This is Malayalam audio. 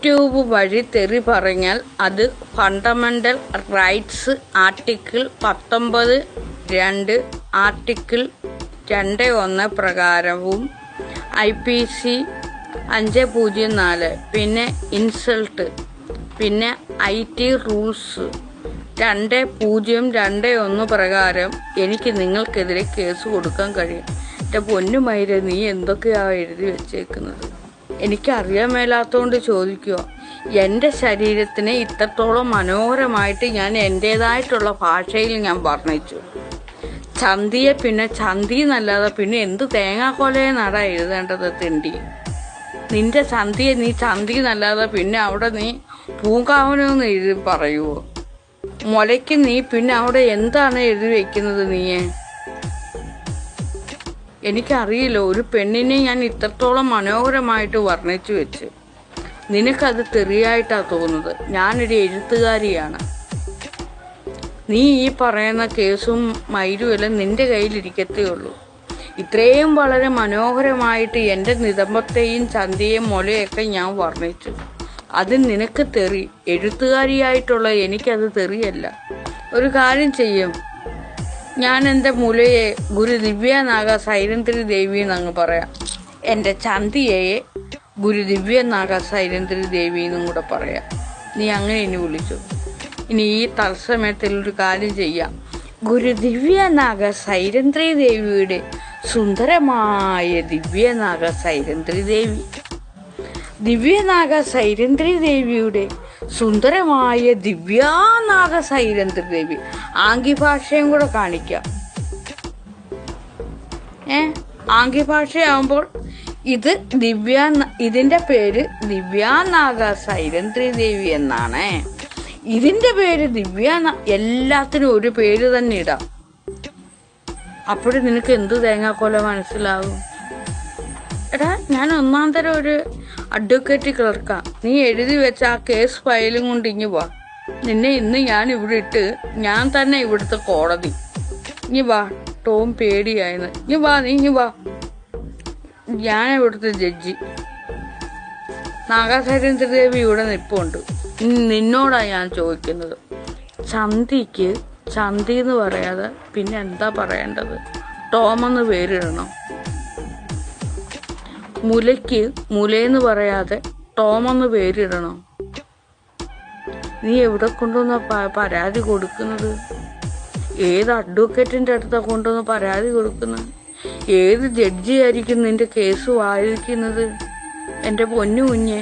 യൂട്യൂബ് വഴി തെറി പറഞ്ഞാൽ അത് fundamental rights article 19(2) article 2(1) പ്രകാരവും IPC 504 പിന്നെ ഇൻസൾട്ട് പിന്നെ IT റൂൾസ് 2021 പ്രകാരം എനിക്ക് നിങ്ങൾക്കെതിരെ കേസ് കൊടുക്കാൻ കഴിയും. എൻ്റെ പൊന്നുമയിരെ, നീ എന്തൊക്കെയാണ് എഴുതി വെച്ചേക്കുന്നത്? എനിക്കറിയാൻ മേലാത്തതുകൊണ്ട് ചോദിക്കുക. എൻ്റെ ശരീരത്തിനെ ഇത്രത്തോളം മനോഹരമായിട്ട് ഞാൻ എൻ്റേതായിട്ടുള്ള ഭാഷയിൽ ഞാൻ വർണ്ണിച്ചു. ചന്തിയെ പിന്നെ ചന്തി എന്നല്ലാതെ പിന്നെ എന്ത് തേങ്ങാക്കൊലയെന്നാടാ എഴുതേണ്ടത്? തിണ്ടി, നിന്റെ ചന്തിയെ നീ ചന്തി എന്നല്ലാതെ പിന്നെ അവിടെ നീ പൂങ്കാവനമെന്ന് എഴുതി പറയുമോ? മുലയ്ക്ക് നീ പിന്നെ അവിടെ എന്താണ് എഴുതി വെക്കുന്നത്? നീയെ എനിക്കറിയില്ല. ഒരു പെണ്ണിനെ ഞാൻ ഇത്രത്തോളം മനോഹരമായിട്ട് വർണ്ണിച്ചു വെച്ച് നിനക്കത് തെറിയായിട്ടാണ് തോന്നുന്നത്. ഞാനൊരു എഴുത്തുകാരിയാണ്. നീ ഈ പറയുന്ന കേസും മയിലുമെല്ലാം നിന്റെ കയ്യിലിരിക്കത്തേ ഉള്ളൂ. ഇത്രയും വളരെ മനോഹരമായിട്ട് എൻ്റെ നിതംബത്തെയും ചന്തയെയും മുലയൊക്കെ ഞാൻ വർണ്ണിച്ചു. അത് നിനക്ക് തെറി. എഴുത്തുകാരിയായിട്ടുള്ള എനിക്കത് തെറിയല്ല. ഒരു കാര്യം ചെയ്യും, ഞാൻ എൻ്റെ മുലയെ ഗുരു ദിവ്യനാഗ സൈരന്ധ്രി ദേവി എന്നങ്ങ് പറയാം. എൻ്റെ ചന്തിയെ ഗുരു ദിവ്യനാഗ സൈരന്ധ്രി ദേവി എന്നും കൂടെ പറയാം. നീ അങ്ങനെ ഇനി വിളിച്ചു. ഇനി ഈ തത്സമയത്തിൽ ഒരു കാര്യം ചെയ്യാം. ഗുരു ദിവ്യനാഗ സൈരന്ധ്രി ദേവിയുടെ സുന്ദരമായ ദിവ്യനാഗ സൈരന്ധ്രി ദേവി, ദിവ്യനാഗ സൈരന്ധ്രി ദേവിയുടെ സുന്ദരമായ ദിവ്യാനാഗ സൈരന്ധ്രി ദേവി. ആംഗ്യഭാഷയും കൂടെ കാണിക്കാം. ആംഗ്യഭാഷയാകുമ്പോൾ ഇതിൻ്റെ പേര് ദിവ്യാനാഗ സൈരന്ധ്രി ദേവി എന്നാണ്. ഇതിൻ്റെ പേര് എല്ലാത്തിനും ഒരു പേര് തന്നെ ഇടാം. അപ്പോഴും നിനക്ക് എന്ത് തേങ്ങാക്കൊല മനസ്സിലാവും? എടാ, ഞാൻ ഒന്നാം തരം ഒരു അഡ്വക്കേറ്റ് ക്ലർക്കാ. നീ എഴുതി വെച്ച ആ കേസ് ഫയലും കൊണ്ട് ഇങ്ങ് വാ. നിന്നെ ഇന്ന് ഞാൻ ഇവിടെ ഇട്ട് ഞാൻ തന്നെ ഇവിടുത്തെ കോടതി. ഇങ്ങ് വാ. ടോം പേടിയായെന്ന്. നീ വാ. ഞാൻ ഇവിടുത്തെ ജഡ്ജി. നാഗസൈരന്ധ്രി ദേവി ഇവിടെ നിൽപ്പുണ്ട്. നിന്നോടാ ഞാൻ ചോദിക്കുന്നത്. ചന്തിക്ക് ചന്തി എന്ന് പറയാതെ പിന്നെ എന്താ പറയേണ്ടത്? ടോമെന്ന് പേരിടണം. മുലയ്ക്ക് മുലയെന്ന് പറയാതെ ടോമെന്ന് പേരിടണം. നീ എവിടെ കൊണ്ടുവന്ന പരാതി കൊടുക്കുന്നത്? ഏത് അഡ്വക്കേറ്റിൻ്റെ അടുത്താണ് കൊണ്ടുവന്ന് പരാതി കൊടുക്കുന്നത്? ഏത് ജഡ്ജിയായിരിക്കും നിന്റെ കേസ് വായിക്കുന്നത്? എൻ്റെ പൊന്നു കുഞ്ഞെ,